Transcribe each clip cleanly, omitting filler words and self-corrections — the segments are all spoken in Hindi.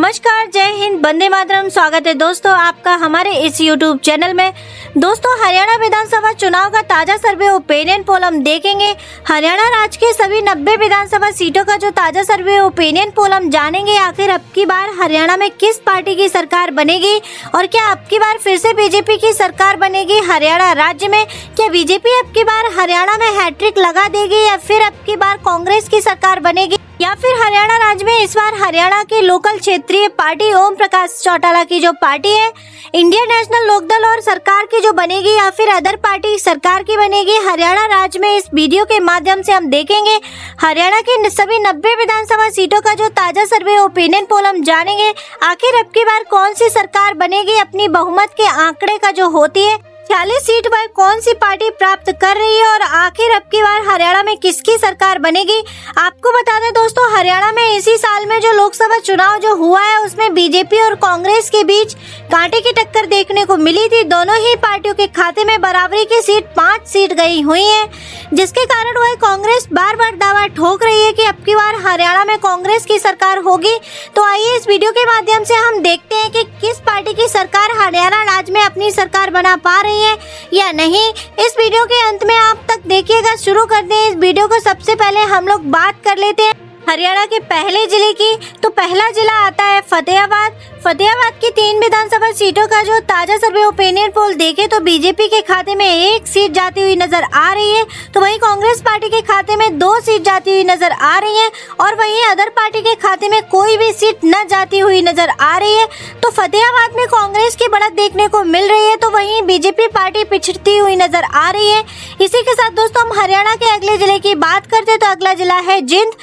नमस्कार, जय हिंद, वंदे मातरम। स्वागत है दोस्तों आपका हमारे इस YouTube चैनल में। दोस्तों, हरियाणा विधानसभा चुनाव का ताजा सर्वे ओपिनियन पोल हम देखेंगे। हरियाणा राज्य के सभी 90 विधानसभा सीटों का जो ताजा सर्वे ओपिनियन पोल हम जानेंगे। आखिर अब की बार हरियाणा में किस पार्टी की सरकार बनेगी और क्या अब की बार फिर से बीजेपी की सरकार बनेगी हरियाणा राज्य में? क्या बीजेपी अब की बार हरियाणा में हैट्रिक लगा देगी या फिर अब की बार कांग्रेस की सरकार बनेगी या फिर हरियाणा राज्य में इस बार हरियाणा की लोकल क्षेत्रीय पार्टी ओम प्रकाश चौटाला की जो पार्टी है इंडियन नेशनल लोकदल और सरकार की जो बनेगी या फिर अदर पार्टी सरकार की बनेगी हरियाणा राज्य में? इस वीडियो के माध्यम से हम देखेंगे। हरियाणा की सभी 90 विधानसभा सीटों का जो ताजा सर्वे ओपिनियन पोल हम जानेंगे। आखिर अब की बार कौन सी सरकार बनेगी, अपनी बहुमत के आंकड़े का जो होती है 46 सीट पर कौन सी पार्टी प्राप्त कर रही है और आखिर अब की बार हरियाणा में किसकी सरकार बनेगी? आपको बता दें दोस्तों, हरियाणा में इसी साल में जो लोकसभा चुनाव जो हुआ है उसमें बीजेपी और कांग्रेस के बीच कांटे की टक्कर देखने को मिली थी। दोनों ही पार्टियों के खाते में बराबरी की सीट 5 सीट गई हुई है, जिसके कारण वह कांग्रेस बार बार दावा ठोक रही है कि अब की बार हरियाणा में कांग्रेस की सरकार होगी। तो आइए इस वीडियो के माध्यम से हम देखते हैं कि किस पार्टी की सरकार हरियाणा राज्य में अपनी सरकार बना पा रही है या नहीं। इस वीडियो के अंत में आप तक देखिएगा। शुरू करते हैं इस वीडियो को। सबसे पहले हम लोग बात कर लेते हैं हरियाणा के पहले जिले की। तो पहला जिला आता है फतेहाबाद। फतेहाबाद की 3 विधानसभा सीटों का जो ताजा सर्वे ओपिनियन पोल देखे तो बीजेपी के खाते में 1 सीट जाती हुई नजर आ रही है, तो वहीं कांग्रेस पार्टी के खाते में 2 सीट जाती हुई नजर आ रही है और वहीं अदर पार्टी के खाते में कोई भी सीट न जाती हुई नजर आ रही है। तो फतेहाबाद में कांग्रेस की बढ़त देखने को मिल रही है, तो वहीं बीजेपी पार्टी पिछड़ती हुई नजर आ रही है। इसी के साथ दोस्तों हम हरियाणा के अगले जिले की बात करते हैं तो अगला जिला है जिंद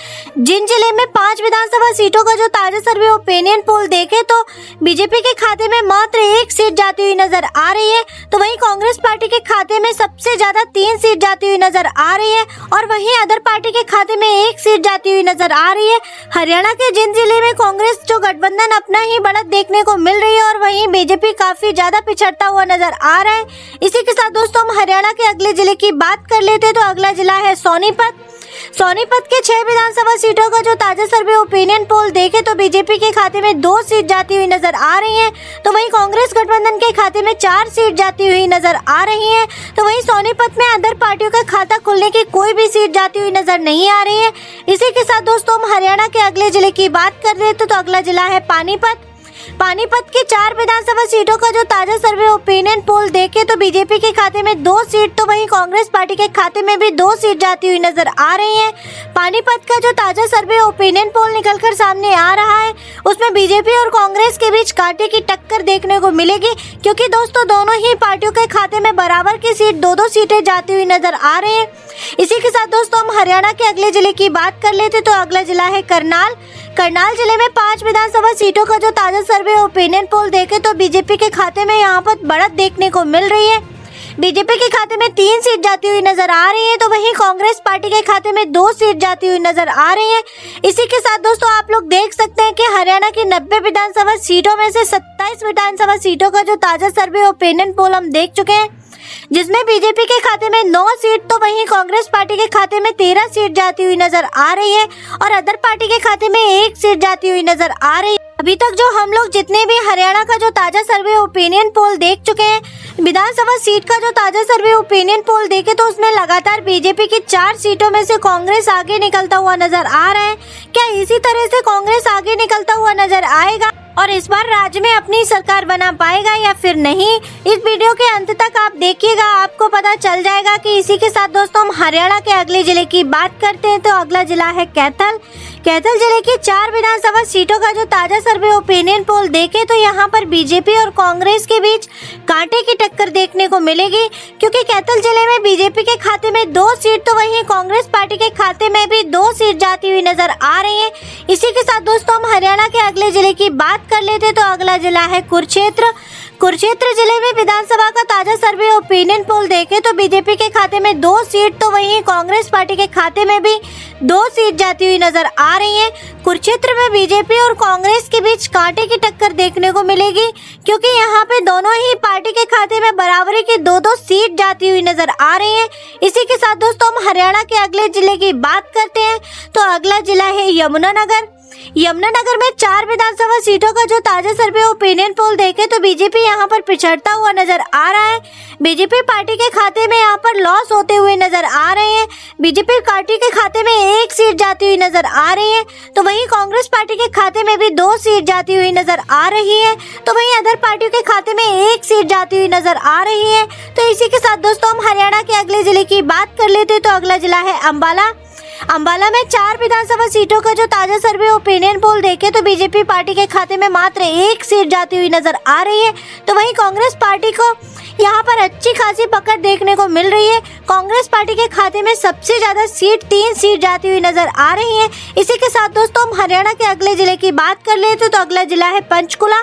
जिले में 5 विधानसभा सीटों का जो ताजा सर्वे ओपिनियन पोल देखे तो बीजेपी के खाते में मात्र 1 सीट जाती हुई नजर आ रही है, तो वहीं कांग्रेस पार्टी के खाते में सबसे ज्यादा 3 सीट जाती हुई नजर आ रही है और वहीं अदर पार्टी के खाते में 1 सीट जाती हुई नजर आ रही है। हरियाणा के जिंद जिले में कांग्रेस जो गठबंधन अपना ही बढ़त देखने को मिल रही है और वहीं बीजेपी काफी ज्यादा पिछड़ता हुआ नजर आ रहा है। इसी के साथ दोस्तों हम हरियाणा के अगले जिले की बात कर लेते हैं तो अगला जिला है सोनीपत। सोनीपत के 6 विधानसभा सीटों का जो ताजा सर्वे ओपिनियन पोल देखे तो बीजेपी के खाते में 2 सीट जाती हुई नजर आ रही है, तो वहीं कांग्रेस गठबंधन के खाते में 4 सीट जाती हुई नजर आ रही है। तो वहीं सोनीपत में अदर पार्टियों का खाता खुलने की कोई भी सीट जाती हुई नजर नहीं आ रही है। इसी के साथ दोस्तों हम हरियाणा के अगले जिले की बात कर रहे थे तो अगला जिला है पानीपत। पानीपत की 4 विधानसभा सीटों का जो ताजा सर्वे ओपिनियन पोल देखे तो बीजेपी के खाते में 2 सीट, तो वहीं कांग्रेस पार्टी के खाते में भी 2 सीट जाती हुई नजर आ रही है। पानीपत का जो ताजा सर्वे ओपिनियन पोल निकलकर सामने आ रहा है उसमें बीजेपी और कांग्रेस के बीच कांटे की टक्कर देखने को मिलेगी, क्योंकि दोस्तों दोनों ही पार्टियों के खाते में बराबर की सीट 2-2 सीटें जाती हुई नजर आ रही है। इसी के साथ दोस्तों हम हरियाणा के अगले जिले की बात कर लेते तो अगला जिला है करनाल। करनाल जिले में 5 विधानसभा सीटों का जो ताजा सर्वे ओपिनियन पोल देखे तो बीजेपी के खाते में यहाँ पर बढ़त देखने को मिल रही है। बीजेपी के खाते में 3 सीट जाती हुई नजर आ रही है, तो वहीं कांग्रेस पार्टी के खाते में 2 सीट जाती हुई नजर आ रही है। इसी के साथ दोस्तों आप लोग देख सकते हैं कि हरियाणा की 90 विधानसभा सीटों में से 27 विधानसभा सीटों का जो ताजा सर्वे ओपिनियन पोल हम देख चुके हैं, जिसमें बीजेपी के खाते में 9 सीट, तो वहीं कांग्रेस पार्टी के खाते में 13 सीट जाती हुई नजर आ रही है और अदर पार्टी के खाते में 1 सीट जाती हुई नजर आ रही है। अभी तक जो हम लोग जितने भी हरियाणा का जो ताजा सर्वे ओपिनियन पोल देख चुके हैं, विधानसभा सीट का जो ताजा सर्वे ओपिनियन पोल देखे तो उसमें लगातार बीजेपी की 4 सीटों में से कांग्रेस आगे निकलता हुआ नजर आ रहा है। क्या इसी तरह से कांग्रेस आगे निकलता हुआ नजर आएगा और इस बार राज्य में अपनी सरकार बना पाएगा या फिर नहीं? इस वीडियो के अंत तक आप देखिएगा, आपको पता चल जाएगा कि इसी के साथ दोस्तों हम हरियाणा के अगले जिले की बात करते हैं तो अगला जिला है कैथल। कैथल जिले की 4 विधानसभा सीटों का जो ताजा सर्वे ओपिनियन पोल देखे तो यहाँ पर बीजेपी और कांग्रेस के बीच कांटे की टक्कर देखने को मिलेगी, क्योंकि कैथल जिले में बीजेपी के खाते में 2 सीट, तो वहीं कांग्रेस पार्टी के खाते में भी 2 सीट जाती हुई नजर आ रही है। इसी के साथ दोस्तों हम हरियाणा के अगले जिले की बात कर लेते तो अगला जिला है कुरुक्षेत्र। कुरुक्षेत्र जिले में विधानसभा का ताजा सर्वे ओपिनियन पोल देखे तो बीजेपी के खाते में 2 सीट, तो वहीं कांग्रेस पार्टी के खाते में भी 2 सीट जाती हुई नजर आ रही है। कुरुक्षेत्र में बीजेपी और कांग्रेस के बीच कांटे की टक्कर देखने को मिलेगी, क्योंकि यहाँ पे दोनों ही पार्टी के खाते में बराबरी की 2-2 सीट जाती हुई नजर आ रही है। इसी के साथ दोस्तों हम हरियाणा के अगले जिले की बात करते हैं तो अगला जिला है यमुनानगर। यमुनानगर में 4 विधानसभा सीटों का जो ताजा सर्वे ओपिनियन पोल देखे तो बीजेपी यहां पर पिछड़ता हुआ नजर आ रहा है। बीजेपी पार्टी के खाते में यहां पर लॉस होते हुए नजर आ रहे हैं। बीजेपी पार्टी के खाते में 1 सीट जाती हुई नजर आ रही है, तो वहीं कांग्रेस पार्टी के खाते में भी 2 सीट जाती हुई नजर आ रही है, तो वहीं अदर पार्टियों के खाते में 1 सीट जाती हुई नजर आ रही है। तो इसी के साथ दोस्तों हम हरियाणा के अगले जिले की बात कर लेते हैं, तो अगला जिला है अंबाला। अंबाला में 4 विधानसभा सीटों का जो ताजा सर्वे ओपिनियन पोल देखे तो बीजेपी पार्टी के खाते में मात्र 1 सीट जाती हुई नजर आ रही है, तो वहीं कांग्रेस पार्टी को यहाँ पर अच्छी खासी पकड़ देखने को मिल रही है। कांग्रेस पार्टी के खाते में सबसे ज्यादा सीट 3 सीट जाती हुई नजर आ रही है। इसी के साथ दोस्तों हम हरियाणा के अगले जिले की बात कर लेते तो अगला जिला है पंचकुला।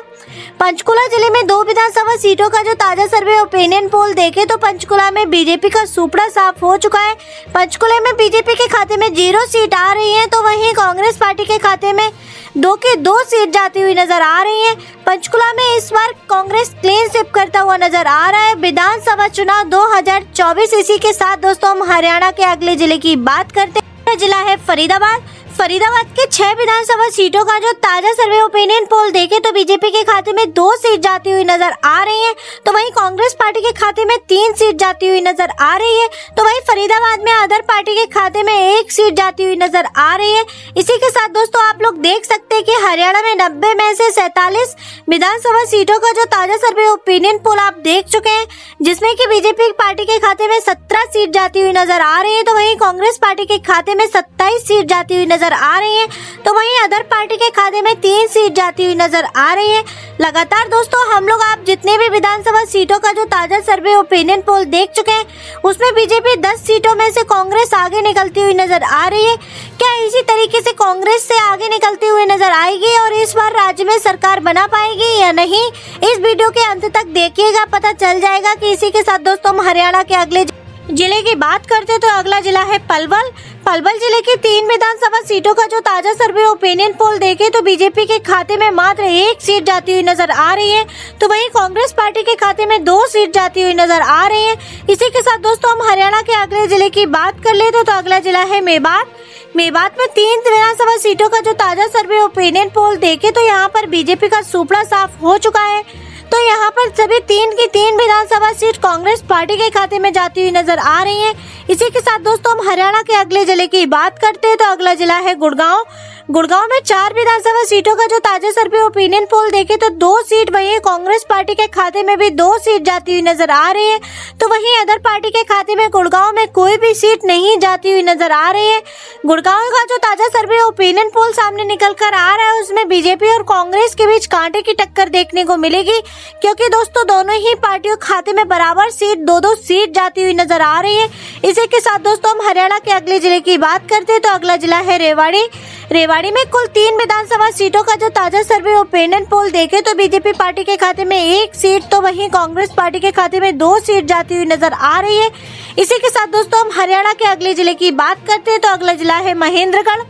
पंचकुला जिले में 2 विधानसभा सीटों का जो ताजा सर्वे ओपिनियन पोल देखे तो पंचकुला में बीजेपी का सुपड़ा साफ हो चुका है। पंचकुला में बीजेपी के खाते में 0 सीट आ रही है, तो वहीं कांग्रेस पार्टी के खाते में 2 की 2 सीट जाती हुई नजर आ रही है। पंचकुला में इस बार कांग्रेस क्लीन स्वीप करता हुआ नजर आ रहा है विधानसभा चुनाव 2024। इसी के साथ दोस्तों हम हरियाणा के अगले जिले की बात करते हैं, जिला है फरीदाबाद। फरीदाबाद के 6 विधानसभा सीटों का जो ताजा सर्वे ओपिनियन पोल देखे तो बीजेपी के खाते में 2 सीट जाती हुई नजर आ रही है, तो वहीं कांग्रेस पार्टी के खाते में 3 सीट जाती हुई नजर आ रही है, तो वहीं फरीदाबाद में अदर पार्टी के खाते में 1 सीट जाती हुई नजर आ रही है। इसी के साथ दोस्तों आप लोग देख सकते हैं कि हरियाणा में 90 में से 47 विधानसभा सीटों का जो ताजा सर्वे ओपिनियन पोल आप देख चुके हैं, जिसमें कि बीजेपी पार्टी के खाते में 17 सीट जाती हुई नजर आ रही है, तो वहीं कांग्रेस पार्टी के खाते में 27 सीट जाती हुई नजर आ रही है, तो वहीं अदर पार्टी के खाते में 3 सीट जाती हुई नजर आ रही है। लगातार दोस्तों हम लोग आप जितने भी विधानसभा सीटों का जो ताजा सर्वे ओपिनियन पोल देख चुके हैं, उसमें बीजेपी 10 सीटों में से कांग्रेस आगे निकलती हुई नजर आ रही है। क्या इसी तरीके से कांग्रेस से आगे निकलती हुई नजर आएगी और इस बार राज्य में सरकार बना पाएगी या नहीं, इस वीडियो के अंत तक देखिएगा, पता चल जाएगा कि इसी के साथ दोस्तों हम हरियाणा के अगले जिले की बात करते तो अगला जिला है पलवल। पलवल जिले की 3 विधानसभा सीटों का जो ताजा सर्वे ओपिनियन पोल देखे तो बीजेपी के खाते में मात्र 1 सीट जाती हुई नजर आ रही है, तो वहीं कांग्रेस पार्टी के खाते में 2 सीट जाती हुई नजर आ रही है। इसी के साथ दोस्तों हम हरियाणा के अगले जिले की बात कर लेते तो अगला जिला है मेवात। मेवात में 3 विधानसभा सीटों का जो ताजा सर्वे ओपिनियन पोल देखे तो यहाँ पर बीजेपी का सुपड़ा साफ हो चुका है, तो यहाँ पर सभी 3 की 3 विधानसभा सीट कांग्रेस पार्टी के खाते में जाती हुई नजर आ रही है। इसी के साथ दोस्तों हम हरियाणा के अगले जिले की बात करते हैं तो अगला जिला है गुड़गांव। गुड़गांव में 4 विधानसभा सीटों का जो ताजा सर्वे ओपिनियन पोल देखे तो 2 सीट वहीं कांग्रेस पार्टी के खाते में भी 2 सीट जाती हुई नजर आ रही है, तो वहीं अदर पार्टी के खाते में गुड़गांव में कोई भी सीट नहीं जाती हुई नजर आ रही है। गुड़गांव का जो ताजा सर्वे ओपिनियन पोल सामने निकल कर आ रहा है उसमें बीजेपी और कांग्रेस के बीच कांटे की टक्कर देखने को मिलेगी, क्योंकि दोस्तों दोनों ही पार्टियों खाते में बराबर सीट 2-2 सीट जाती हुई नजर आ रही है। इसी के साथ दोस्तों हम हरियाणा के अगले जिले की बात करते हैं तो अगला जिला है रेवाड़ी। रेवाड़ी में कुल 3 विधानसभा सीटों का जो ताजा सर्वे ओपिनियन पोल देखे तो बीजेपी पार्टी के खाते में 1 सीट, तो वहीं कांग्रेस पार्टी के खाते में 2 सीट जाती हुई नजर आ रही है। इसी के साथ दोस्तों हम हरियाणा के अगले जिले की बात करते हैं तो अगला जिला है महेंद्रगढ़।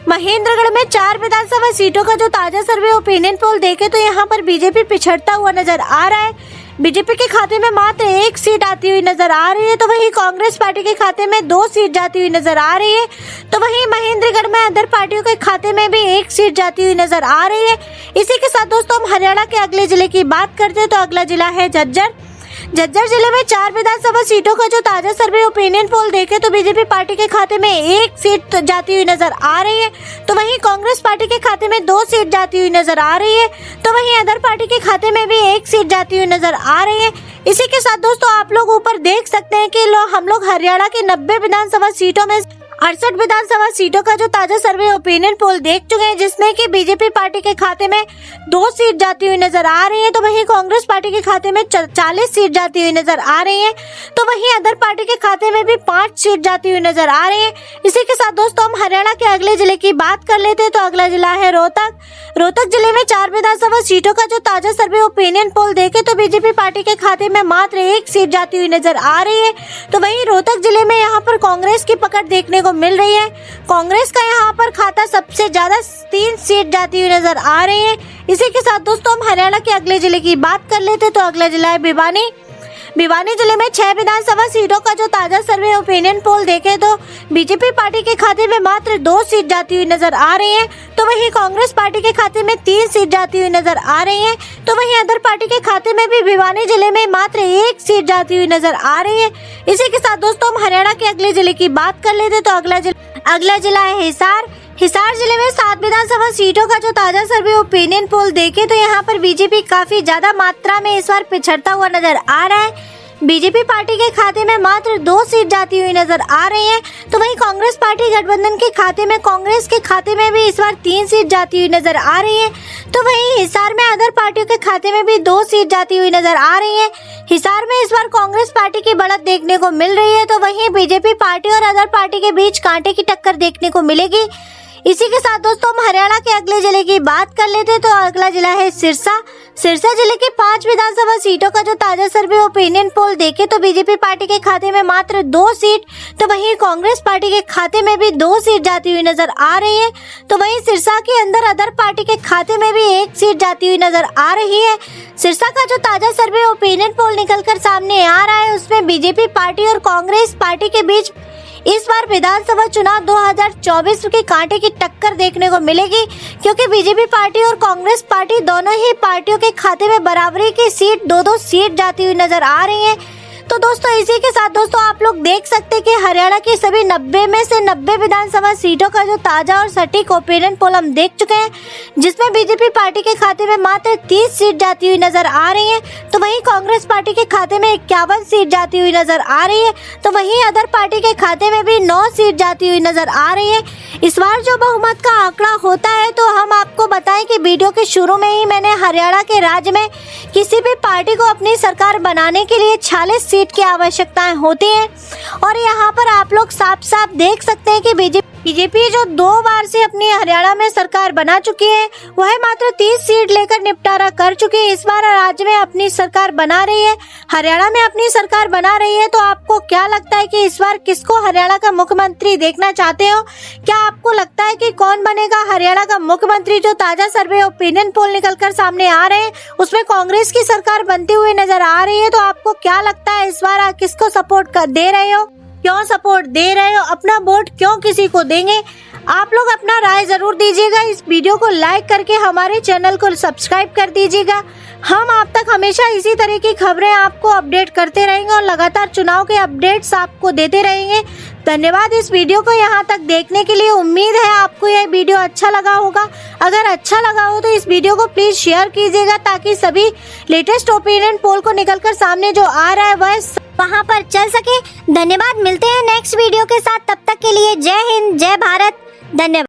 महेंद्रगढ़ में 4 विधानसभा सीटों का जो ताजा सर्वे ओपिनियन पोल देखे तो यहाँ पर बीजेपी पिछड़ता हुआ नजर आ रहा है। बीजेपी के खाते में मात्र 1 सीट आती हुई नजर आ रही है, तो वहीं कांग्रेस पार्टी के खाते में 2 सीट जाती हुई नजर आ रही है, तो वहीं महेंद्रगढ़ में अदर पार्टियों के खाते में भी 1 सीट जाती हुई नजर आ रही है। इसी के साथ दोस्तों हम हरियाणा के अगले जिले की बात करते हैं तो अगला जिला है झज्जर। झज्जर जिले में 4 विधानसभा सीटों का जो ताजा सर्वे ओपिनियन पोल देखे तो बीजेपी पार्टी के खाते में 1 सीट जाती हुई नजर आ रही है, तो वहीं कांग्रेस पार्टी के खाते में 2 सीट जाती हुई नजर आ रही है, तो वहीं अदर पार्टी के खाते में भी 1 सीट जाती हुई नजर आ रही है। इसी के साथ दोस्तों आप लोग ऊपर देख सकते हैं कि हम लोग हरियाणा के 90 विधानसभा सीटों में 68 विधानसभा सीटों का जो ताजा सर्वे ओपिनियन पोल देख चुके हैं, जिसमें कि बीजेपी पार्टी के खाते में 2 सीट जाती हुई नजर आ रही है, तो वहीं कांग्रेस पार्टी के खाते में 40 सीट जाती हुई नजर आ रही है, तो वहीं अदर पार्टी के खाते में भी 5 सीट जाती हुई नजर आ रही है। इसी के साथ दोस्तों हम हरियाणा के अगले जिले की बात कर लेते हैं तो अगला जिला है रोहतक। रोहतक जिले में 4 विधानसभा सीटों का जो ताजा सर्वे ओपिनियन पोल देखे तो बीजेपी पार्टी के खाते में मात्र 1 सीट जाती हुई नजर आ रही है, तो वहीं रोहतक जिले में यहाँ पर कांग्रेस की पकड़ देखने को मिल रही है। कांग्रेस का यहाँ पर खाता सबसे ज्यादा 3 सीट जाती हुई नजर आ रही है। इसी के साथ दोस्तों हम हरियाणा के अगले जिले की बात कर लेते तो अगला जिला है भिवानी। भिवानी जिले में 6 विधानसभा सीटों का जो ताजा सर्वे ओपिनियन पोल देखे तो बीजेपी पार्टी के खाते में मात्र 2 सीट जाती हुई नजर आ रही है, तो वहीं कांग्रेस पार्टी के खाते में 3 सीट जाती हुई नजर आ रही है, तो वहीं अदर पार्टी के खाते में भी भिवानी जिले में मात्र 1 सीट जाती हुई नजर आ रही है। इसी के साथ दोस्तों हम हरियाणा के अगले जिले की बात कर लेते तो अगला जिला है हिसार जिले में 7 विधानसभा सीटों का जो ताजा सर्वे ओपिनियन पोल देखे तो यहाँ पर बीजेपी काफी ज्यादा मात्रा में इस बार पिछड़ता हुआ नजर आ रहा है। बीजेपी पार्टी के खाते में मात्र 2 सीट जाती हुई नजर आ रही है, तो वहीं कांग्रेस पार्टी गठबंधन के खाते में कांग्रेस के खाते में भी इस बार 3 सीट जाती हुई नजर आ रही है, तो वहीं हिसार में अदर पार्टियों के खाते में भी 2 सीट जाती हुई नजर आ रही है। हिसार में इस बार कांग्रेस पार्टी की बढ़त देखने को मिल रही है, तो वहीं बीजेपी पार्टी और अदर पार्टी के बीच कांटे की टक्कर देखने को मिलेगी। इसी के साथ दोस्तों हम हरियाणा के अगले जिले की बात कर लेते हैं तो अगला जिला है सिरसा जिले के 5 विधानसभा सीटों का जो ताजा सर्वे ओपिनियन पोल देखे तो बीजेपी पार्टी के खाते में मात्र 2 सीट, तो वहीं कांग्रेस पार्टी के खाते में भी 2 सीट जाती हुई नजर आ रही है, तो वहीं सिरसा के अंदर अदर पार्टी के खाते में भी 1 सीट जाती हुई नजर आ रही है। सिरसा का जो ताजा सर्वे ओपिनियन पोल निकलकर सामने आ रहा है उसमें बीजेपी पार्टी और कांग्रेस पार्टी के बीच इस बार विधानसभा चुनाव 2024 के कांटे की टक्कर देखने को मिलेगी, क्योंकि बीजेपी पार्टी और कांग्रेस पार्टी दोनों ही पार्टियों के खाते में बराबरी की सीट 2-2 सीट जाती हुई नजर आ रही है। तो दोस्तों इसी के साथ दोस्तों आप लोग देख सकते हैं कि हरियाणा की सभी 90 में से 90 विधानसभा सीटों का जो ताजा और सटीक ओपिनियन पोल हम देख चुके हैं, जिसमें बीजेपी पार्टी के खाते में मात्र 30 सीट जाती हुई नजर आ रही है, तो वहीं कांग्रेस पार्टी के खाते में 51 सीट जाती हुई नजर आ रही है, तो वहीं अदर पार्टी के खाते में भी 9 सीट जाती हुई नजर आ रही है। इस बार जो बहुमत का आंकड़ा होता है तो हम आपको बताएं कि वीडियो के शुरू में ही मैंने हरियाणा के राज्य में किसी भी पार्टी को अपनी सरकार बनाने के लिए 46 सीट की आवश्यकताएं होती हैं, और यहाँ पर आप लोग साफ साफ देख सकते हैं कि बीजेपी जो 2 बार से अपनी हरियाणा में सरकार बना चुकी है वह मात्र 30 सीट लेकर निपटारा कर चुकी है। इस बार राज्य में अपनी सरकार बना रही है, हरियाणा में अपनी सरकार बना रही है, तो आपको क्या लगता है कि इस बार किसको हरियाणा का मुख्यमंत्री देखना चाहते हो? क्या आपको लगता है कि कौन बनेगा हरियाणा का मुख्यमंत्री? जो ताजा सर्वे ओपिनियन पोल निकलकर सामने आ रहे हैं उसमें कांग्रेस की सरकार बनती हुई नजर आ रही है, तो आपको क्या लगता है इस बार आप किसको सपोर्ट दे रहे हो, क्यों सपोर्ट दे रहे हो, अपना वोट क्यों किसी को देंगे? आप लोग अपना राय जरूर दीजिएगा। इस वीडियो को लाइक करके हमारे चैनल को सब्सक्राइब कर दीजिएगा। हम आप तक हमेशा इसी तरह की खबरें आपको अपडेट करते रहेंगे और लगातार चुनाव के अपडेट्स आपको देते रहेंगे। धन्यवाद इस वीडियो को यहाँ तक देखने के लिए। उम्मीद है आपको यह वीडियो अच्छा लगा होगा। अगर अच्छा लगा हो तो इस वीडियो को प्लीज शेयर कीजिएगा, ताकि सभी लेटेस्ट ओपिनियन पोल को निकलकर सामने जो आ रहा है वह वहाँ पर चल सके। धन्यवाद, मिलते हैं नेक्स्ट वीडियो के साथ, तब तक के लिए जय हिंद, जय भारत, धन्यवाद।